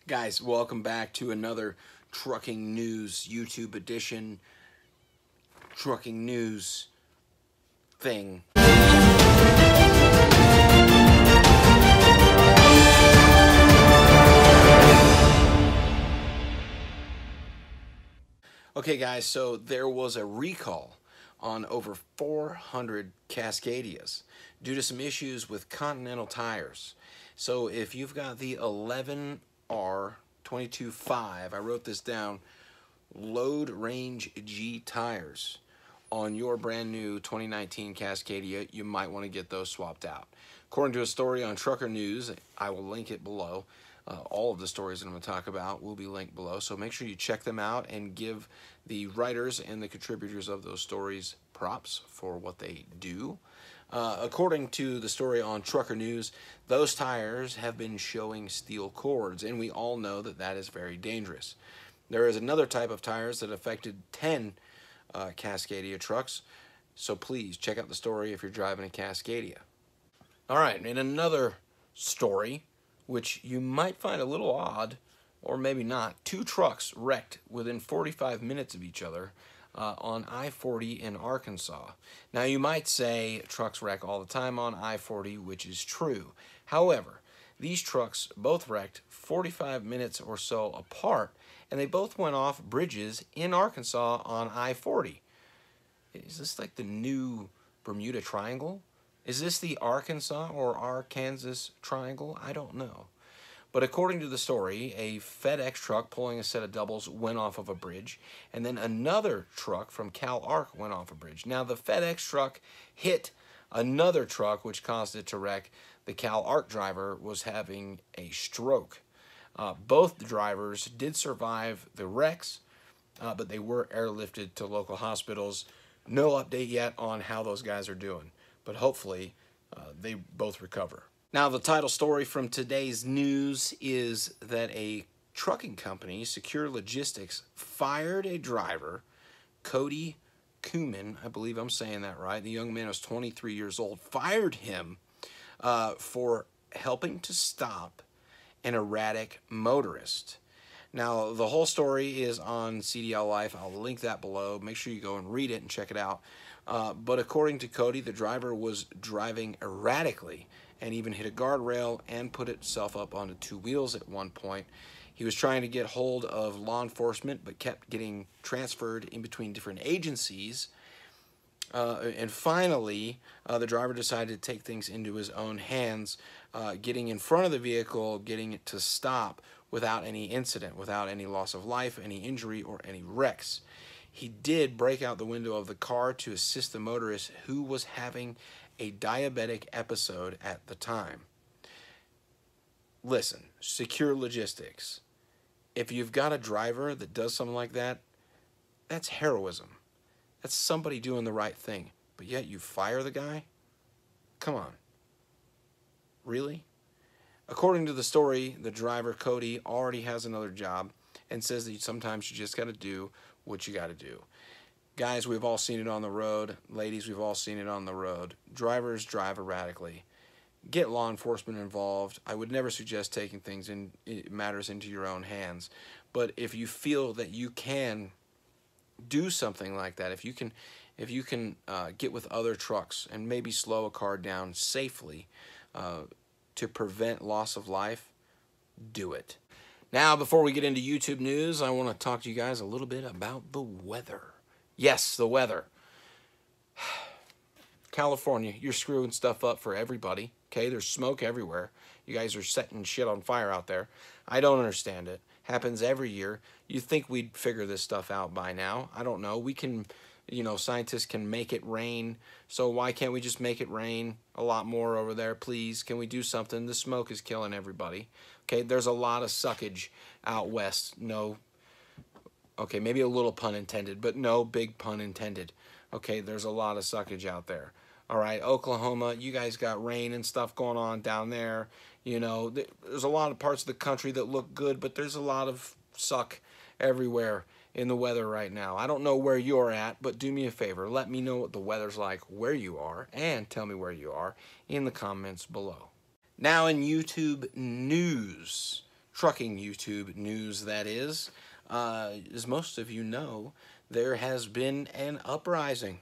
Guys, welcome back to another Trucking News YouTube edition. Trucking News thing. Okay guys, so there was a recall on over 400 Cascadias due to some issues with Continental tires. So if you've got the 11R22.5, I wrote this down, load range G tires on your brand new 2019 Cascadia, you might want to get those swapped out. According to a story on Trucker News, I will link it below. All of the stories that I'm going to talk about will be linked below, so make sure you check them out and give the writers and the contributors of those stories props for what they do. According to the story on Trucker News, those tires have been showing steel cords, and we all know that that is very dangerous. There is another type of tires that affected 10 Cascadia trucks, so please check out the story if you're driving a Cascadia. All right, in another story, which you might find a little odd, or maybe not, two trucks wrecked within 45 minutes of each other on I-40 in Arkansas. Now you might say trucks wreck all the time on I-40, which is true. However, these trucks both wrecked 45 minutes or so apart, and they both went off bridges in Arkansas on I-40. Is this like the new Bermuda Triangle? Is this the Arkansas or Arkansas Triangle? I don't know. But according to the story, a FedEx truck pulling a set of doubles went off of a bridge, and then another truck from CalArc went off a bridge. Now, the FedEx truck hit another truck, which caused it to wreck. The CalArc driver was having a stroke. Both the drivers did survive the wrecks, but they were airlifted to local hospitals. No update yet on how those guys are doing, but hopefully they both recover. Now, the title story from today's news is that a trucking company, Secure Logistics, fired a driver, Cody Kuman, I believe I'm saying that right. The young man was 23 years old, fired him for helping to stop an erratic motorist. Now, the whole story is on CDL Life. I'll link that below. Make sure you go and read it and check it out. But according to Cody, the driver was driving erratically and even hit a guardrail and put itself up onto two wheels at one point. He was trying to get hold of law enforcement, but kept getting transferred in between different agencies. And finally, the driver decided to take things into his own hands, getting in front of the vehicle, getting it to stop without any incident, without any loss of life, any injury, or any wrecks. He did break out the window of the car to assist the motorist who was having a diabetic episode at the time. Listen, Secure Logistics. If you've got a driver that does something like that, that's heroism. That's somebody doing the right thing. But yet you fire the guy? Come on. Really? According to the story, the driver, Cody, already has another job and says that sometimes you just got to do what you got to do. Guys, we've all seen it on the road. Ladies, we've all seen it on the road. Drivers drive erratically. Get law enforcement involved. I would never suggest taking things in matters into your own hands. But if you feel that you can do something like that, if you can get with other trucks and maybe slow a car down safely to prevent loss of life, do it. Now, before we get into YouTube news, I want to talk to you guys a little bit about the weather. Yes, the weather. California, you're screwing stuff up for everybody, okay? There's smoke everywhere. You guys are setting shit on fire out there. I don't understand it. Happens every year. You'd think we'd figure this stuff out by now. I don't know. We can, you know, scientists can make it rain. So why can't we just make it rain a lot more over there, please? Can we do something? The smoke is killing everybody. Okay, there's a lot of suckage out west. No. Okay, maybe a little pun intended, but no big pun intended. Okay, there's a lot of suckage out there. All right, Oklahoma, you guys got rain and stuff going on down there. You know, there's a lot of parts of the country that look good, but there's a lot of suck everywhere in the weather right now. I don't know where you're at, but do me a favor. Let me know what the weather's like where you are, and tell me where you are in the comments below. Now in YouTube news, trucking YouTube news, that is. As most of you know, there has been an uprising.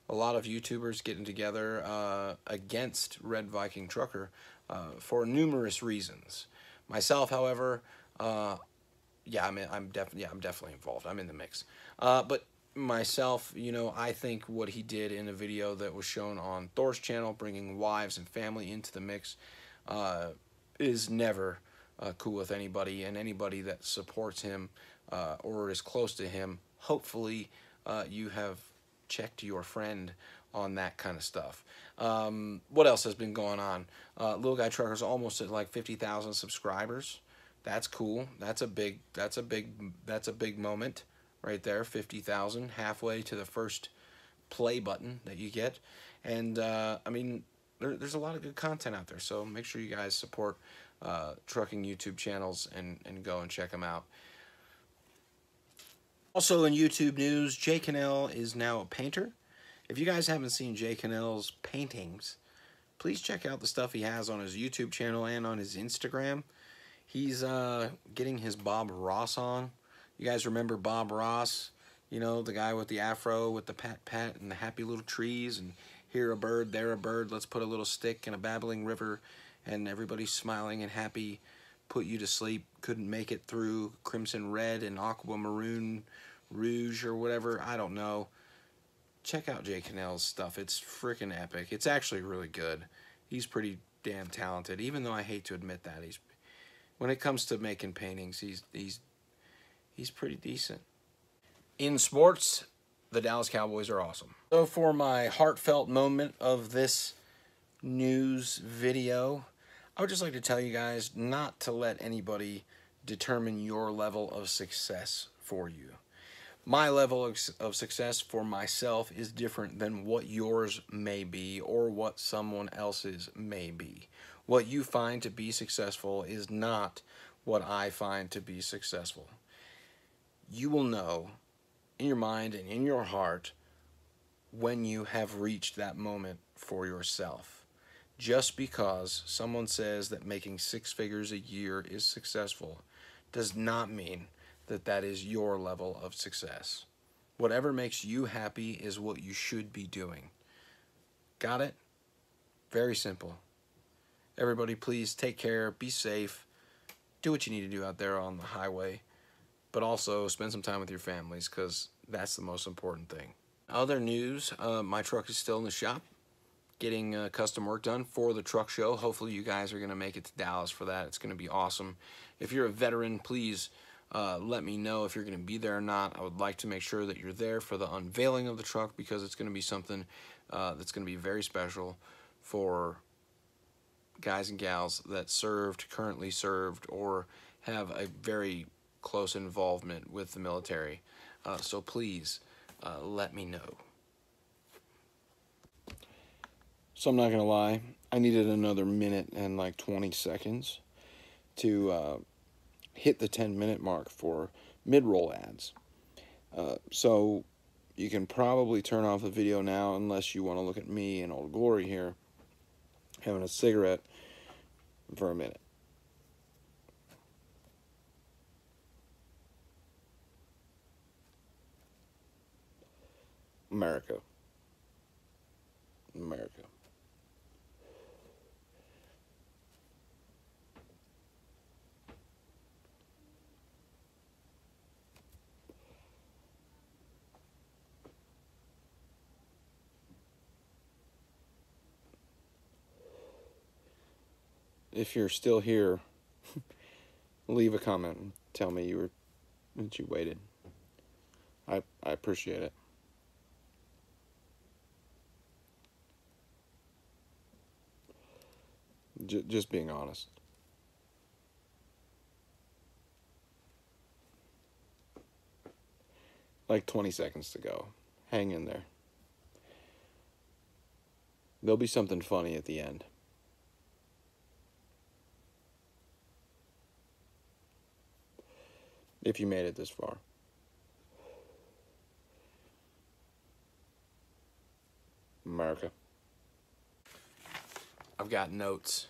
A lot of YouTubers getting together against Red Viking Trucker for numerous reasons. Myself, however, yeah, I'm definitely involved. I'm in the mix. But myself, you know, I think what he did in a video that was shown on Thor's channel, bringing wives and family into the mix, is never cool with anybody, and anybody that supports him or is close to him. Hopefully, you have checked your friend on that kind of stuff. What else has been going on? Little Guy Trucker's almost at like 50,000 subscribers. That's cool. That's a big moment right there. 50,000, halfway to the first play button that you get. And I mean, there's a lot of good content out there. So make sure you guys support trucking YouTube channels and go and check them out. Also in YouTube news, Jay Cannell is now a painter. If you guys haven't seen Jay Cannell's paintings, please check out the stuff he has on his YouTube channel and on his Instagram. He's getting his Bob Ross on. You guys remember Bob Ross? You know, the guy with the afro, with the pat and the happy little trees, and here a bird, there a bird, let's put a little stick in a babbling river, and everybody's smiling and happy, put you to sleep, couldn't make it through, crimson red and aquamarine rouge or whatever, I don't know. Check out Jay Cannell's stuff. It's freaking epic. It's actually really good. He's pretty damn talented, even though I hate to admit that. When it comes to making paintings, he's pretty decent. In sports, the Dallas Cowboys are awesome. So for my heartfelt moment of this news video, I would just like to tell you guys not to let anybody determine your level of success for you. My level of success for myself is different than what yours may be or what someone else's may be. What you find to be successful is not what I find to be successful. You will know in your mind and in your heart when you have reached that moment for yourself. Just because someone says that making 6 figures a year is successful does not mean that that is your level of success. Whatever makes you happy is what you should be doing. Got it? Very simple. Everybody, please take care, be safe, do what you need to do out there on the highway, but also spend some time with your families, because that's the most important thing. Other news, my truck is still in the shop, getting custom work done for the truck show. Hopefully you guys are going to make it to Dallas for that. It's going to be awesome. If you're a veteran, please let me know if you're going to be there or not. I would like to make sure that you're there for the unveiling of the truck, because it's going to be something that's going to be very special for guys and gals that served, currently served, or have a very close involvement with the military. So please let me know. So I'm not going to lie, I needed another minute and like 20 seconds to hit the 10-minute mark for mid-roll ads. So you can probably turn off the video now unless you want to look at me in Old Glory here having a cigarette for a minute. America. America. If you're still here, leave a comment and tell me that you waited. I appreciate it. Just being honest. Like 20 seconds to go. Hang in there. There'll be something funny at the end. If you made it this far. America. I've got notes.